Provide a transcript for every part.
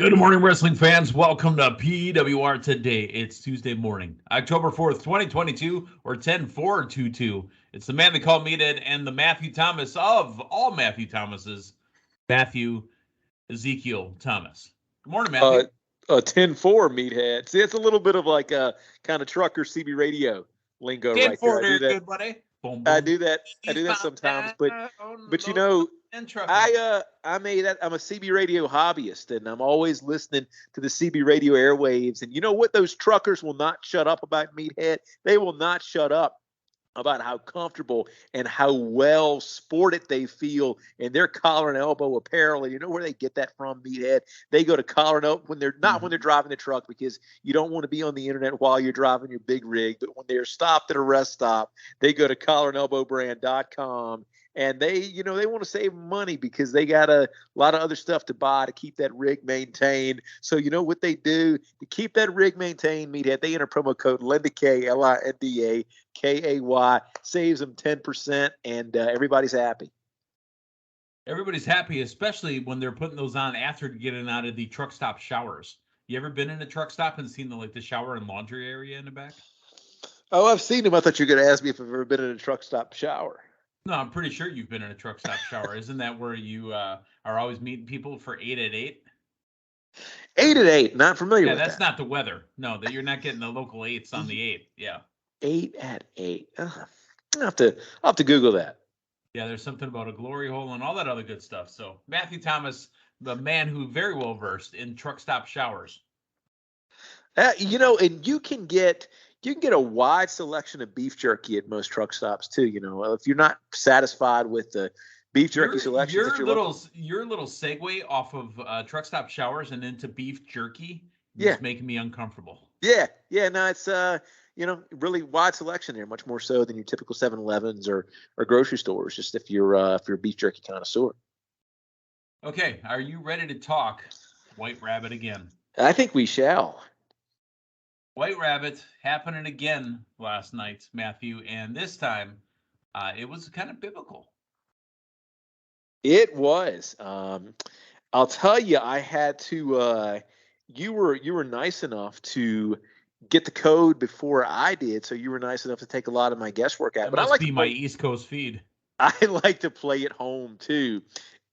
Good morning, wrestling fans. Welcome to PWR today. It's Tuesday morning, October 4th, 2022, or 10-4-22. It's the man they call Meathead and the Matthew Thomas of all Matthew Thomases, Matthew Ezekiel Thomas. Good morning, Matthew. 10-4 Meathead. See, it's a little bit of like a kind of trucker CB radio lingo right there. 10-4 there, good buddy. Boom, boom. I do that sometimes, but you know, I'm a CB radio hobbyist, and I'm always listening to the CB radio airwaves. And you know what? Those truckers will not shut up about Meathead. They will not shut up about how comfortable and how well sported they feel in their collar and elbow apparel. And you know where they get that from, Meathead? They go to collar and elbow when they're not when they're driving the truck, because you don't want to be on the internet while you're driving your big rig. But when they're stopped at a rest stop, they go to collarandelbowbrand.com. And they want to save money because they got a lot of other stuff to buy to keep that rig maintained. So you know what they do to keep that rig maintained, Meathead? They enter promo code LINDAKay, LINDAKAY, saves them 10%, and everybody's happy. Everybody's happy, especially when they're putting those on after getting out of the truck stop showers. You ever been in a truck stop and seen the shower and laundry area in the back? Oh, I've seen them. I thought you were going to ask me if I've ever been in a truck stop shower. No, I'm pretty sure you've been in a truck stop shower. Isn't that where you are always meeting people for 8 at 8? 8 at 8, not familiar with that. Yeah, that's not the weather. No, that you're not getting the local 8s on the 8. Yeah. 8 at 8. I'll have to Google that. Yeah, there's something about a glory hole and all that other good stuff. So Matthew Thomas, the man who very well versed in truck stop showers. And you can get a wide selection of beef jerky at most truck stops too. If you're not satisfied with the beef jerky selection, your little segue off of truck stop showers and into beef jerky is making me uncomfortable. Yeah. No, it's really wide selection there, much more so than your typical 7-Elevens or grocery stores. Just if you're a beef jerky connoisseur. Okay, are you ready to talk White Rabbit again? I think we shall. White Rabbit happening again last night, Matthew, and this time it was kind of biblical. It was. I'll tell you, I had to. You were nice enough to get the code before I did, so you were nice enough to take a lot of my guesswork out. That must be my East Coast feed. I like to play at home too.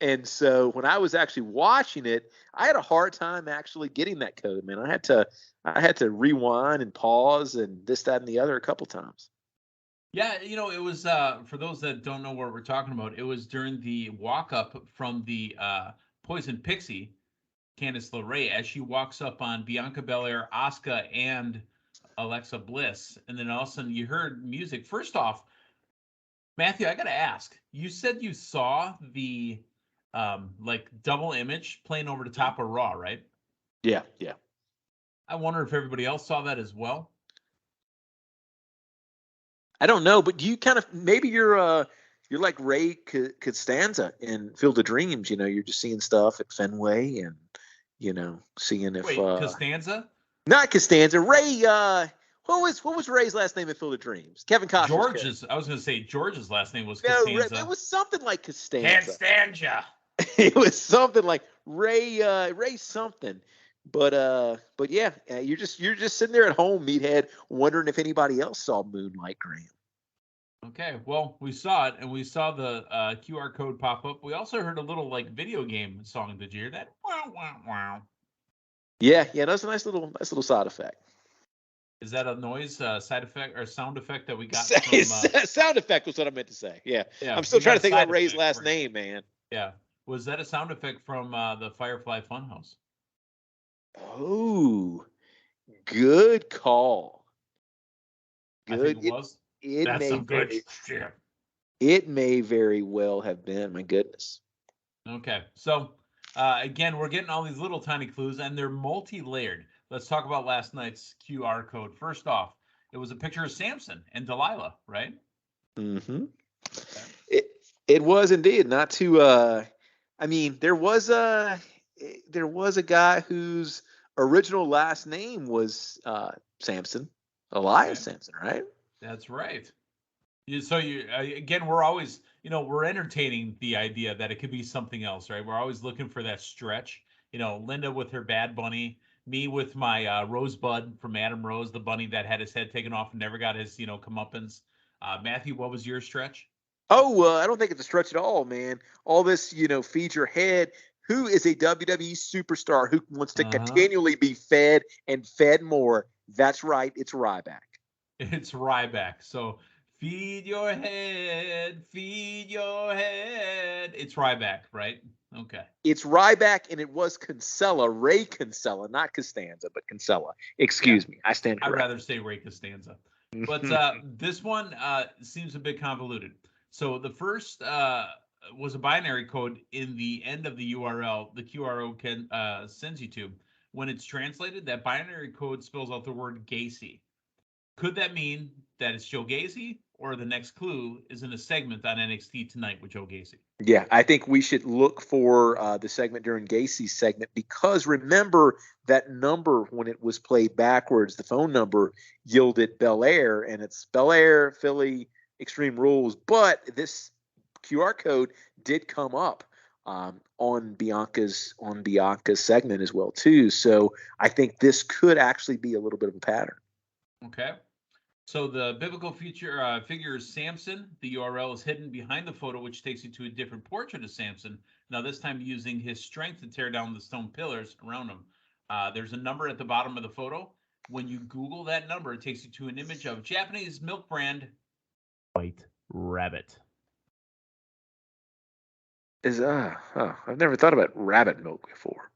And so when I was actually watching it, I had a hard time actually getting that code, man. I had to rewind and pause and this, that, and the other a couple times. Yeah, it was for those that don't know what we're talking about, it was during the walk-up from the Poison Pixie, Candice LeRae, as she walks up on Bianca Belair, Asuka, and Alexa Bliss. And then all of a sudden you heard music. First off, Matthew, I got to ask, you said you saw the double image playing over the top of Raw, right? Yeah. I wonder if everybody else saw that as well. I don't know, but you kind of maybe you're like Ray Costanza in Field of Dreams. You're just seeing stuff at Fenway and seeing if Costanza, not Costanza, Ray. What was Ray's last name in Field of Dreams? Kevin Costner's. I was going to say George's last name was Costanza. No, it was something like Costanza. Costanza. It was something like Ray something. But yeah, you're just sitting there at home, Meathead, wondering if anybody else saw Moonlight Graham. Okay, well, we saw it, and we saw the QR code pop up. We also heard a little video game song. Did you hear that? Wow, wow, wow. Yeah, that's a nice little side effect. Is that a noise side effect or sound effect that we got? Sound effect was what I meant to say. Yeah. I'm still trying to think about Ray's last name, man. Yeah. Was that a sound effect from the Firefly Funhouse? Oh, good call. Good. I think it was. That's some good shit. It may very well have been. My goodness. Okay. So, again, we're getting all these little tiny clues, and they're multi-layered. Let's talk about last night's QR code. First off, it was a picture of Samson and Delilah, right? Mm-hmm. Okay. It was indeed. Not to there was a guy whose original last name was Samson, Elias Samson, right? That's right. Again, we're always, we're entertaining the idea that it could be something else, right? We're always looking for that stretch. Linda with her Bad Bunny, me with my Rosebud from Adam Rose, the bunny that had his head taken off and never got his, comeuppance. Matthew, what was your stretch? Oh, I don't think it's a stretch at all, man. All this, feed your head. Who is a WWE superstar who wants to continually be fed and fed more? That's right. It's Ryback. It's Ryback. So feed your head, feed your head. It's Ryback, right? Okay. It's Ryback, and it was Kinsella, Ray Kinsella, not Costanza, but Kinsella. Excuse me. I stand corrected. I'd rather say Ray Costanza. But this one seems a bit convoluted. So the first was a binary code in the end of the URL the QRO sends you to. When it's translated, that binary code spells out the word Gacy. Could that mean that it's Joe Gacy, or the next clue is in a segment on NXT tonight with Joe Gacy? Yeah, I think we should look for the segment during Gacy's segment, because remember that number when it was played backwards, the phone number yielded Bel Air, and it's Bel Air, Philly, Extreme Rules. But this QR code did come up on Bianca's segment as well too. So I think this could actually be a little bit of a pattern. Okay. So the biblical figure is Samson. The URL is hidden behind the photo, which takes you to a different portrait of Samson. Now, this time using his strength to tear down the stone pillars around him. There's a number at the bottom of the photo. When you Google that number, it takes you to an image of Japanese milk brand White Rabbit. I've never thought about rabbit milk before.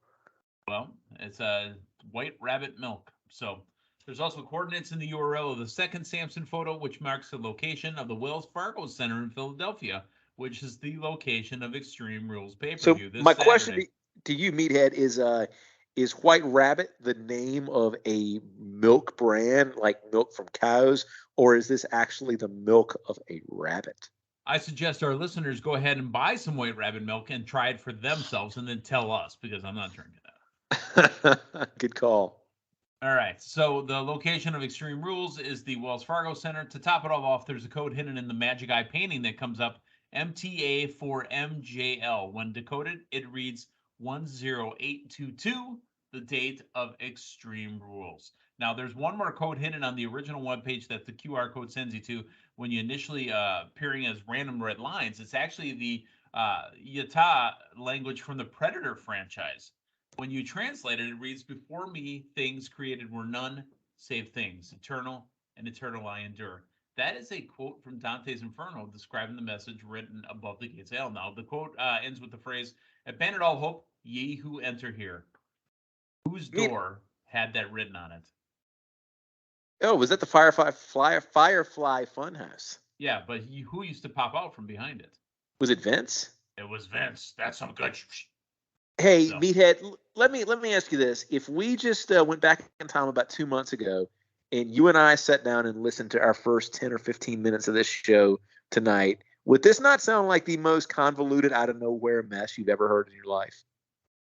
Well, it's a White Rabbit milk. So there's also coordinates in the URL of the second Samson photo, which marks the location of the Wells Fargo Center in Philadelphia, which is the location of Extreme Rules pay-per-view. So my question to you, Meathead, is White Rabbit the name of a milk brand, like milk from cows, or is this actually the milk of a rabbit? I suggest our listeners go ahead and buy some White Rabbit milk and try it for themselves, and then tell us, because I'm not drinking that. Good call. All right, so the location of Extreme Rules is the Wells Fargo Center. To top it all off, there's a code hidden in the Magic Eye painting that comes up, MTA for MJL. When decoded, it reads 10822, the date of Extreme Rules. Now, there's one more code hidden on the original webpage that the QR code sends you to when you initially appearing as random red lines. It's actually the Yata language from the Predator franchise. When you translate it, it reads, "Before me, things created were none, save things, eternal, and eternal I endure." That is a quote from Dante's Inferno describing the message written above the gates of hell. Now, the quote ends with the phrase, "Abandon all hope, ye who enter here." Whose door had that written on it? Oh, was that the Firefly Funhouse? Yeah, but who used to pop out from behind it? Was it Vince? It was Vince. That's some good. Hey, so. Meathead, let me ask you this. If we just went back in time about 2 months ago, and you and I sat down and listened to our first 10 or 15 minutes of this show tonight, would this not sound like the most convoluted, out of nowhere mess you've ever heard in your life?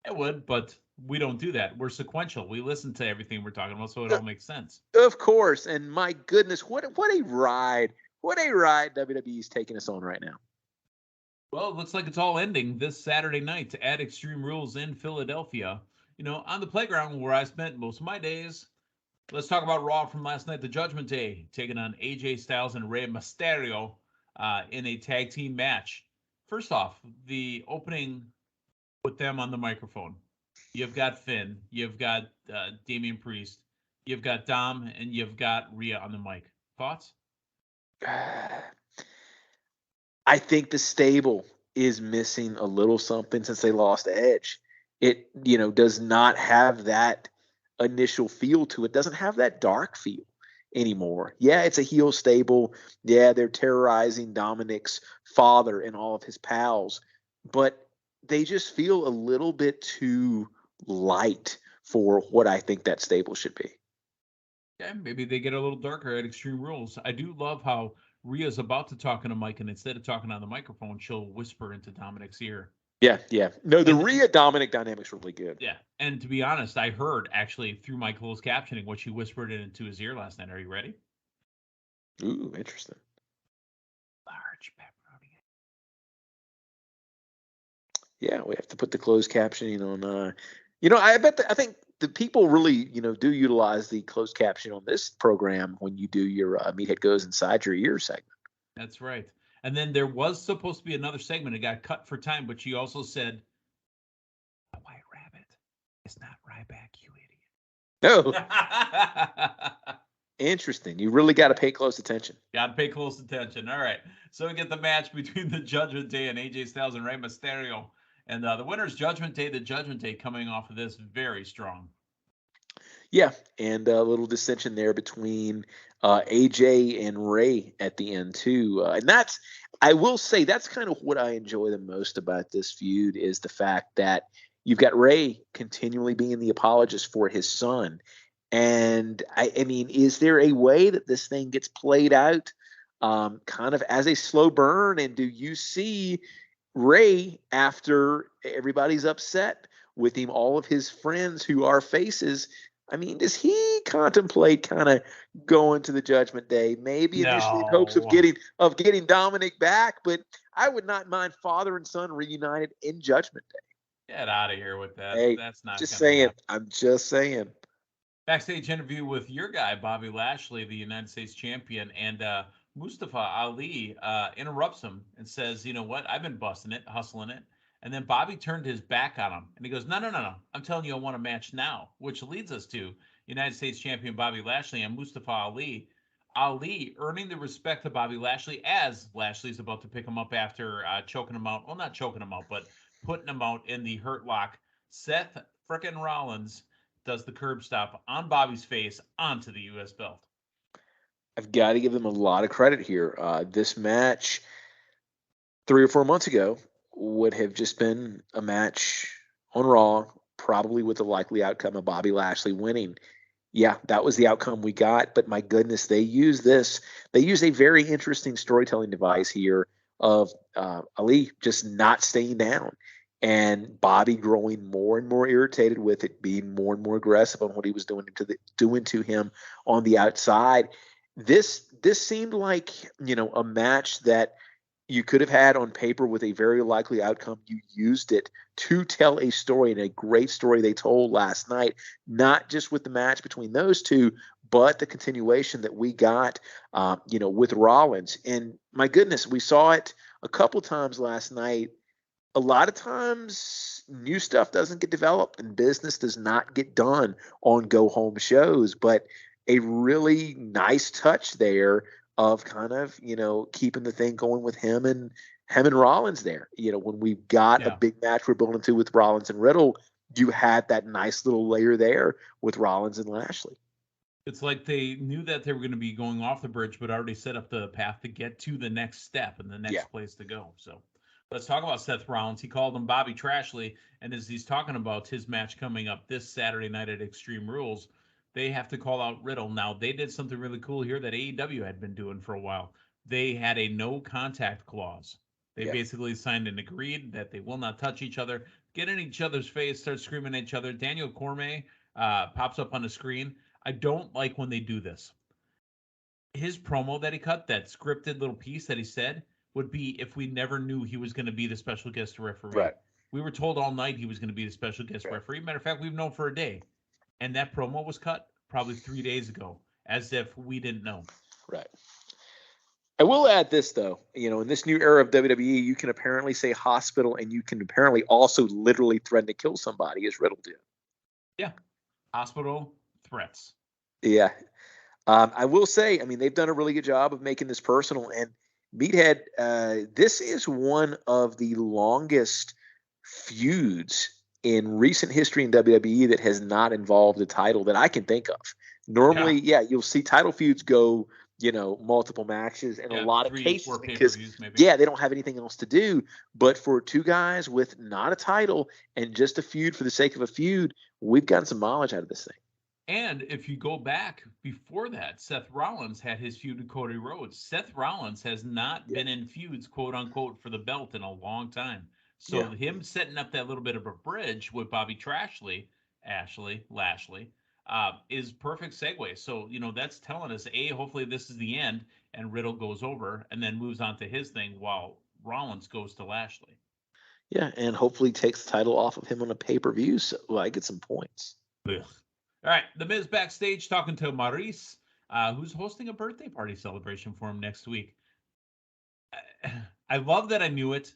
It would, but we don't do that. We're sequential. We listen to everything we're talking about, so it all makes sense. Of course. And my goodness, what a ride. What a ride WWE's taking us on right now. Well, it looks like it's all ending this Saturday night at Extreme Rules in Philadelphia. On the playground where I spent most of my days. Let's talk about Raw from last night, the Judgment Day, taking on AJ Styles and Rey Mysterio in a tag team match. First off, the opening with them on the microphone. You've got Finn, you've got Damian Priest, you've got Dom, and you've got Rhea on the mic. Thoughts? I think the stable is missing a little something since they lost Edge. It, does not have that initial feel to it. Doesn't have that dark feel anymore. Yeah, it's a heel stable. Yeah, they're terrorizing Dominic's father and all of his pals, but they just feel a little bit too light for what I think that stable should be. Yeah, maybe they get a little darker at Extreme Rules. I do love how Rhea's about to talk on a mic, and instead of talking on the microphone, she'll whisper into Dominic's ear. Yeah. No, the Rhea Dominic dynamic's really good. Yeah, and to be honest, I heard actually through my closed captioning what she whispered into his ear last night. Are you ready? Ooh, interesting. Large pepperoni. Yeah, we have to put the closed captioning on I think the people really, do utilize the closed caption on this program when you do your Meathead Goes Inside Your Ear segment. That's right. And then there was supposed to be another segment. It got cut for time, but she also said, "A white rabbit is not Ryback, you idiot." No. Interesting. You really got to pay close attention. Got to pay close attention. All right. So we get the match between the Judgment Day and AJ Styles and Rey Mysterio. And the winner's Judgment Day. The Judgment Day coming off of this very strong. Yeah, and a little dissension there between AJ and Rey at the end too. And I will say, that's kind of what I enjoy the most about this feud, is the fact that you've got Rey continually being the apologist for his son. And I mean, is there a way that this thing gets played out kind of as a slow burn? And do you see Rey, after everybody's upset with him, all of his friends who are faces, I mean, does he contemplate kind of going to the Judgment Day? Maybe initially in hopes of getting Dominic back, but I would not mind father and son reunited in Judgment Day. Get out of here with that. Hey, that's not just saying. Happen. I'm just saying. Backstage interview with your guy, Bobby Lashley, the United States champion, and Mustafa Ali interrupts him and says, "You know what? I've been busting it, hustling it." And then Bobby turned his back on him, and he goes, No. I'm telling you, I want a match now," which leads us to United States champion Bobby Lashley and Mustafa Ali. Ali earning the respect of Bobby Lashley as Lashley's about to pick him up after choking him out. Well, not choking him out, but putting him out in the Hurt Lock. Seth frickin' Rollins does the curb stop on Bobby's face onto the U.S. belt. I've got to give them a lot of credit here. This match 3 or 4 months ago would have just been a match on Raw, probably with the likely outcome of Bobby Lashley winning. Yeah, that was the outcome we got, but my goodness, they used a very interesting storytelling device here of Ali just not staying down and Bobby growing more and more irritated with it, being more and more aggressive on what he was doing to him on the outside. This seemed like, a match that you could have had on paper with a very likely outcome. You used it to tell a story, and a great story they told last night, not just with the match between those two, but the continuation that we got, with Rollins. And my goodness, we saw it a couple times last night. A lot of times new stuff doesn't get developed and business does not get done on go-home shows, but a really nice touch there of kind of, keeping the thing going with him and Rollins there. When we've got a big match we're building to with Rollins and Riddle, you had that nice little layer there with Rollins and Lashley. It's like they knew that they were going to be going off the bridge, but already set up the path to get to the next step and the next place to go. So let's talk about Seth Rollins. He called him Bobby Trashley, and as he's talking about his match coming up this Saturday night at Extreme Rules, they have to call out Riddle. Now, they did something really cool here that AEW had been doing for a while. They had a no contact clause. They basically signed and agreed that they will not touch each other, get in each other's face, start screaming at each other. Daniel Cormier pops up on the screen. I don't like when they do this. His promo that he cut, that scripted little piece that he said, would be if we never knew he was going to be the special guest referee. Right. We were told all night he was going to be the special guest referee. Matter of fact, we've known for a day. And that promo was cut probably 3 days ago, as if we didn't know. Right. I will add this, though. In this new era of WWE, you can apparently say hospital, and you can apparently also literally threaten to kill somebody, as Riddle did. Yeah. Hospital threats. Yeah. I will say, they've done a really good job of making this personal. And Meathead, this is one of the longest feuds in recent history in WWE that has not involved a title that I can think of. Normally, you'll see title feuds go, multiple matches in a lot of cases because, they don't have anything else to do. But for two guys with not a title and just a feud for the sake of a feud, we've gotten some mileage out of this thing. And if you go back before that, Seth Rollins had his feud with Cody Rhodes. Seth Rollins has not been in feuds, quote unquote, for the belt in a long time. So him setting up that little bit of a bridge with Bobby Lashley, is perfect segue. So, that's telling us, hopefully this is the end and Riddle goes over and then moves on to his thing while Rollins goes to Lashley. Yeah, and hopefully takes the title off of him on a pay-per-view so I get some points. Ugh. All right, The Miz backstage talking to Maurice, who's hosting a birthday party celebration for him next week. I love that I knew it,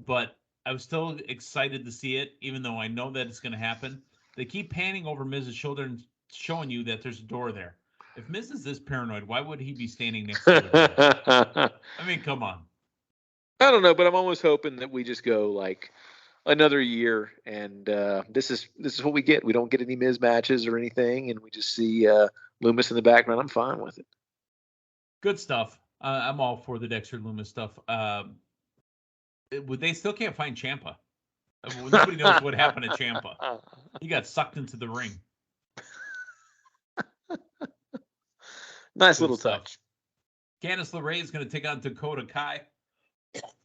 but I was still excited to see it, even though I know that it's going to happen. They keep panning over Miz's shoulder and showing you that there's a door there. If Miz is this paranoid, why would he be standing next to the door? I mean, come on. I don't know, but I'm almost hoping that we just go like another year, and this is what we get. We don't get any Miz matches or anything, and we just see Loomis in the background. I'm fine with it. Good stuff. I'm all for the Dexter Loomis stuff. They still can't find Ciampa. Nobody knows what happened to Ciampa. He got sucked into the ring. Nice Good little stuff. Touch. Candice LeRae is going to take on Dakota Kai.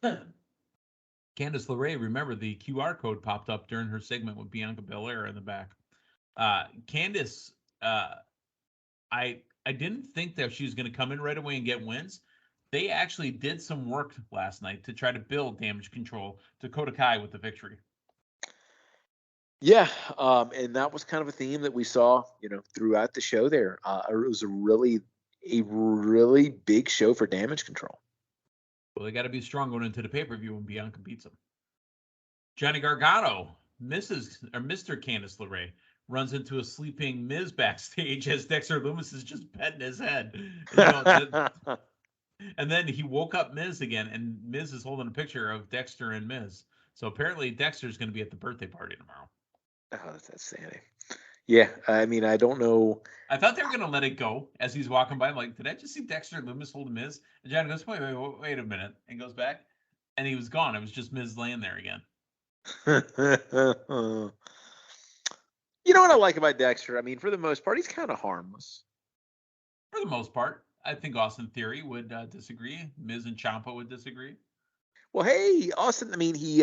Candice LeRae, remember the QR code popped up during her segment with Bianca Belair in the back. Candice, I didn't think that she was going to come in right away and get wins. They actually did some work last night to try to build damage control. Dakota Kai with the victory. Yeah, and that was kind of a theme that we saw, throughout the show there. It was a really big show for damage control. Well, they got to be strong going into the pay-per-view when Bianca beats them. Johnny Gargano, Mr. Candice LeRae, runs into a sleeping Miz backstage as Dexter Loomis is just petting his head. And then he woke up Miz again, and Miz is holding a picture of Dexter and Miz. So apparently Dexter's going to be at the birthday party tomorrow. Oh, that's outstanding. Yeah, I mean, I don't know. I thought they were going to let it go as he's walking by. I'm like, did I just see Dexter and Loomis holding Miz? And Johnny goes, wait a minute, and goes back. And he was gone. It was just Miz laying there again. You know what I like about Dexter? I mean, for the most part, he's kind of harmless. For the most part. I think Austin Theory would disagree. Miz and Ciampa would disagree. Well, hey, Austin, I mean, he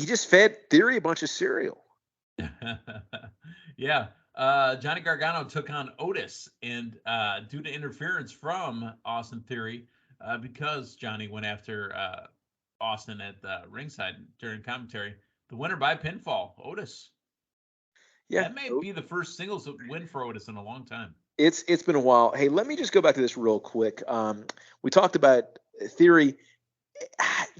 just fed Theory a bunch of cereal. Yeah. Johnny Gargano took on Otis, and due to interference from Austin Theory, because Johnny went after Austin at the ringside during commentary, the winner by pinfall, Otis. Yeah. That may be the first singles win for Otis in a long time. It's been a while. Hey, let me just go back to this real quick. We talked about Theory.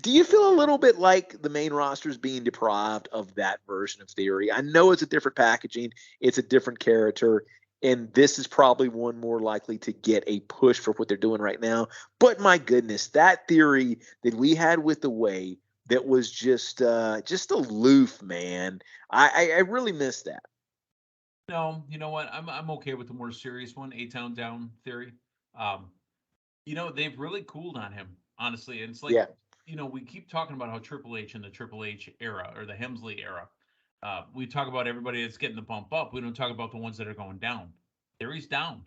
Do you feel a little bit like the main roster is being deprived of that version of Theory? I know it's a different packaging. It's a different character. And this is probably one more likely to get a push for what they're doing right now. But my goodness, that Theory that we had with the Way that was just aloof, man. I really miss that. No, you know what? I'm okay with the more serious one, A-Town Down Theory. They've really cooled on him, honestly. And it's like, we keep talking about how Triple H in the Triple H era or the Hemsley era, we talk about everybody that's getting the bump up. We don't talk about the ones that are going down. Theory's down.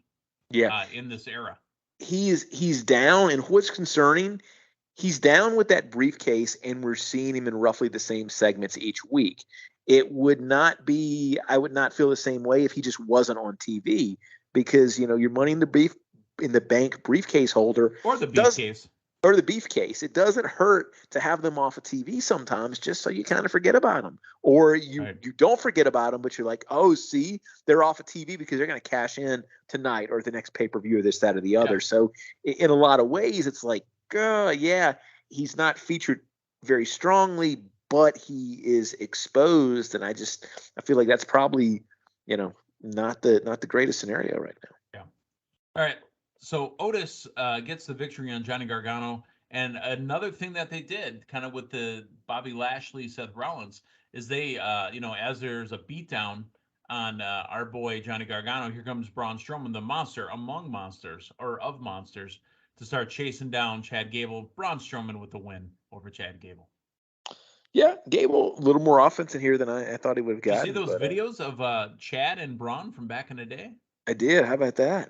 Yeah. In this era. He's down, and what's concerning, he's down with that briefcase, and we're seeing him in roughly the same segments each week. I would not feel the same way if he just wasn't on TV, because your Money in the Bank briefcase holder or the briefcase or the beefcase. It doesn't hurt to have them off of TV sometimes, just so you kind of forget about them, or you don't forget about them, but you're like, oh, see, they're off of TV because they're going to cash in tonight or the next pay-per-view or this, that, or the other. So in a lot of ways, it's like, he's not featured very strongly, but he is exposed, and I feel like that's probably, not the greatest scenario right now. Yeah. All right. So Otis gets the victory on Johnny Gargano, and another thing that they did, kind of with the Bobby Lashley, Seth Rollins, is they, as there's a beatdown on our boy Johnny Gargano, here comes Braun Strowman, the monster among monsters, or of monsters, to start chasing down Chad Gable. Braun Strowman with the win over Chad Gable. Yeah, Gable, a little more offense in here than I thought he would have gotten. Did you see those videos of Chad and Braun from back in the day? I did. How about that?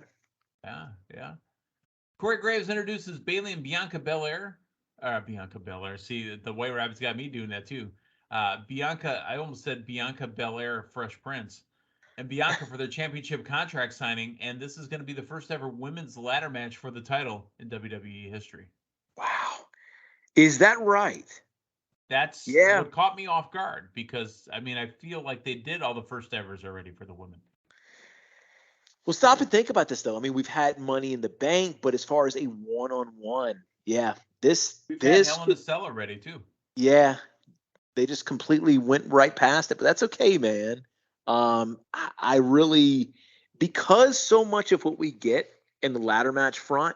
Yeah. Corey Graves introduces Bayley and Bianca Belair. Bianca Belair. See, the White Rabbit's got me doing that too. Bianca, I almost said Bianca Belair, Fresh Prince. And Bianca for their championship contract signing. And this is going to be the first ever women's ladder match for the title in WWE history. Wow. Is that right? That's what caught me off guard because, I mean, I feel like they did all the first evers already for the women. Well, stop and think about this, though. I mean, we've had Money in the Bank, but as far as a one-on-one, we've had Hell in a Cell already, too. Yeah, they just completely went right past it, but that's okay, man. I really, because so much of what we get in the ladder match front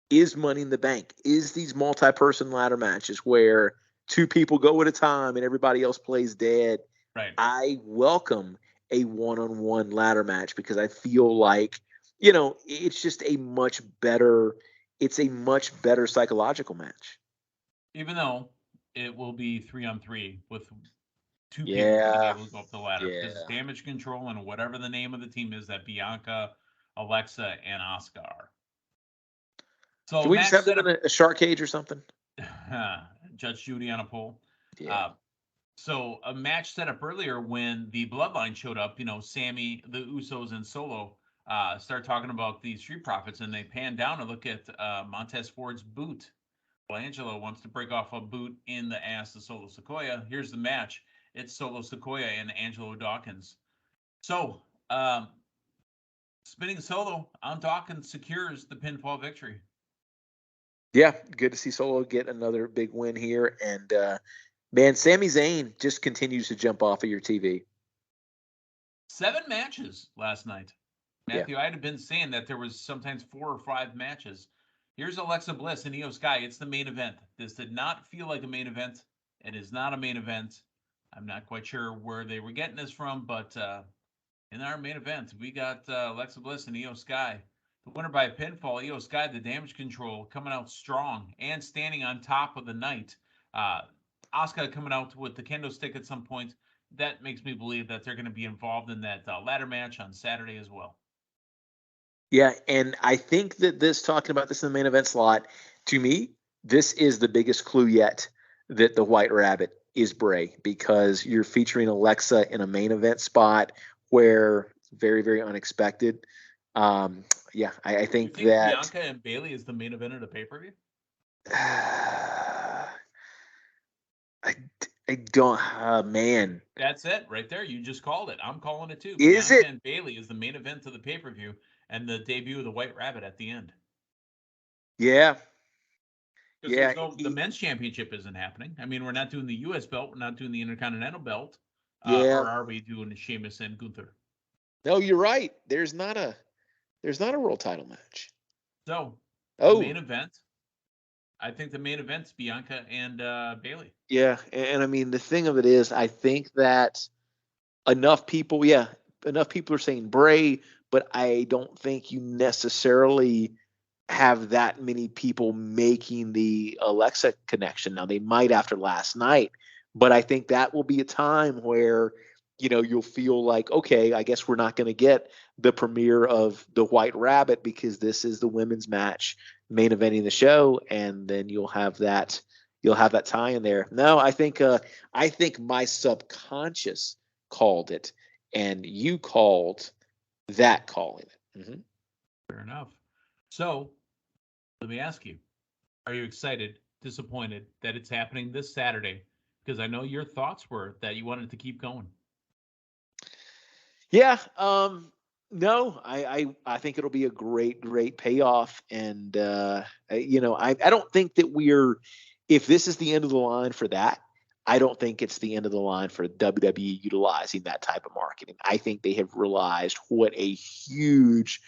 is Money in the Bank, is these multi-person ladder matches where two people go at a time and everybody else plays dead. Right. I welcome a one-on-one ladder match because I feel like, it's just a much better psychological match. Even though it will be 3-on-3 with two people being able to go up the ladder because it's damage control and whatever the name of the team is that Bianca, Alexa, and Asuka are. So can we just have that in a shark cage or something? Judge Judy on a pole. Yeah. So a match set up earlier when the Bloodline showed up, Sammy, the Usos, and Solo start talking about the Street Profits, and they pan down and look at Montez Ford's boot. Well, Angelo wants to break off a boot in the ass of Solo Sikoa. Here's the match. It's Solo Sikoa and Angelo Dawkins. So, spinning Solo on Dawkins secures the pinfall victory. Yeah, good to see Solo get another big win here. And, man, Sami Zayn just continues to jump off of your TV. 7 matches last night. Matthew, I had been saying that there was sometimes 4 or 5 matches. Here's Alexa Bliss and Io Sky. It's the main event. This did not feel like a main event. It is not a main event. I'm not quite sure where they were getting this from, but in our main event, we got Alexa Bliss and Io Sky. The winner by pinfall, Io Sky, the damage control, coming out strong and standing on top of the night. Asuka coming out with the kendo stick at some point. That makes me believe that they're going to be involved in that ladder match on Saturday as well. Yeah, and I think that talking about this in the main event slot, to me, this is the biggest clue yet that the White Rabbit is Bray, because you're featuring Alexa in a main event spot where it's very, very unexpected. I think that Bianca and Bayley is the main event of the pay-per-view. I don't, man. That's it right there. You just called it. I'm calling it too. Is Bianca it? And Bayley is the main event of the pay-per-view and the debut of the White Rabbit at the end. Yeah. Yeah. The men's championship isn't happening. I mean, we're not doing the U.S. belt. We're not doing the Intercontinental belt. Or are we doing Sheamus and Gunther? No, you're right. There's not a world title match. So, the main event. I think the main event's Bianca and Bayley. Yeah, and I mean, the thing of it is, I think that enough people are saying Bray, but I don't think you necessarily have that many people making the Alexa connection. Now, they might after last night, but I think that will be a time where, you'll feel like, okay, I guess we're not going to get the premiere of the White Rabbit because this is the women's match main eventing the show, and then you'll have that tie in there. No, I think my subconscious called it, and you called that calling it. Mm-hmm. Fair enough. So, let me ask you: are you excited, disappointed that it's happening this Saturday? Because I know your thoughts were that you wanted to keep going. Yeah. No, I think it'll be a great payoff. And, I don't think that if this is the end of the line for that, I don't think it's the end of the line for WWE utilizing that type of marketing. I think they have realized what a huge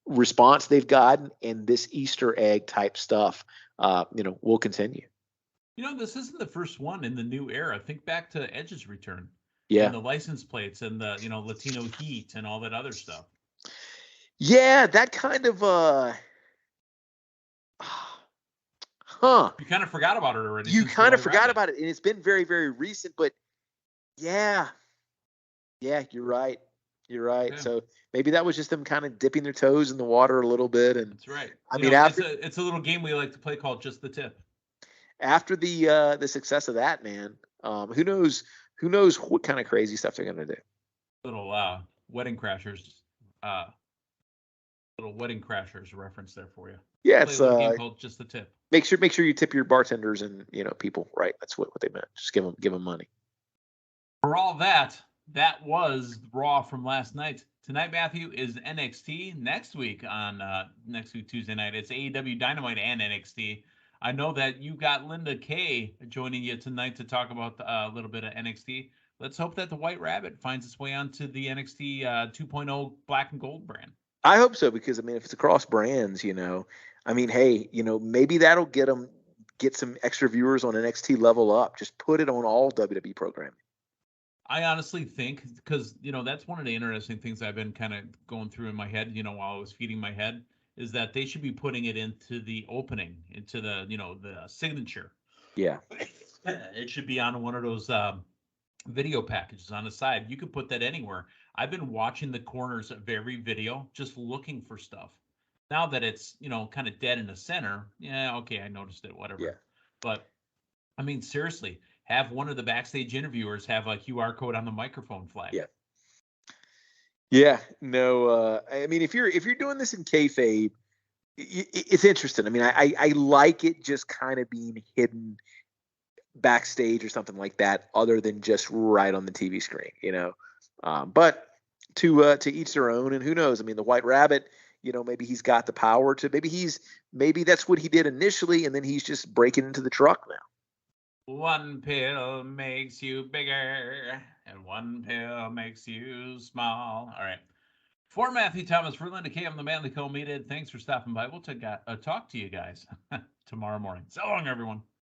response they've gotten, and this Easter egg type stuff, will continue. This isn't the first one in the new era. Think back to Edge's return. Yeah. And the license plates and the, Latino heat and all that other stuff. Yeah, that kind of, You kind of forgot about it already. You kind of forgot about it, and it's been very, very recent, but yeah, you're right. Yeah. So maybe that was just them kind of dipping their toes in the water a little bit. And that's right. It's a little game we like to play called Just the Tip. After the success of that, man, who knows what kind of crazy stuff they're going to do. Little wedding crashers Little Wedding Crashers reference there for you. Yeah, it's a game called Just the Tip. Make sure you tip your bartenders and people right. That's what they meant. Just give them money. For all that was Raw from last night. Tonight, Matthew, is NXT. Next week Tuesday night, it's AEW Dynamite and NXT. I know that you got Linda Kay joining you tonight to talk about a little bit of NXT. Let's hope that the White Rabbit finds its way onto the NXT 2.0 Black and Gold brand. I hope so, because if it's across brands, hey, maybe that'll get some extra viewers on NXT Level Up. Just put it on all WWE programming. I honestly think, because that's one of the interesting things I've been kind of going through in my head, while I was feeding my head, is that they should be putting it into the opening, into the the signature. Yeah, it should be on one of those video packages on the side. You could put that anywhere. I've been watching the corners of every video, just looking for stuff. Now that it's kind of dead in the center, yeah, okay, I noticed it, whatever. Yeah. But I mean, seriously, have one of the backstage interviewers have a QR code on the microphone flag. Yeah. Yeah. No. I mean, if you're doing this in kayfabe, it's interesting. I mean, I like it just kind of being hidden backstage or something like that, other than just right on the TV screen, But to each their own, and who knows? I mean, the White Rabbit, maybe he's got the power to. Maybe that's what he did initially, and then he's just breaking into the truck now. One pill makes you bigger, and one pill makes you small. All right. For Matthew Thomas, for Linda Kay, I'm the Manly Co. Meathead. Thanks for stopping by. We'll talk to you guys tomorrow morning. So long, everyone.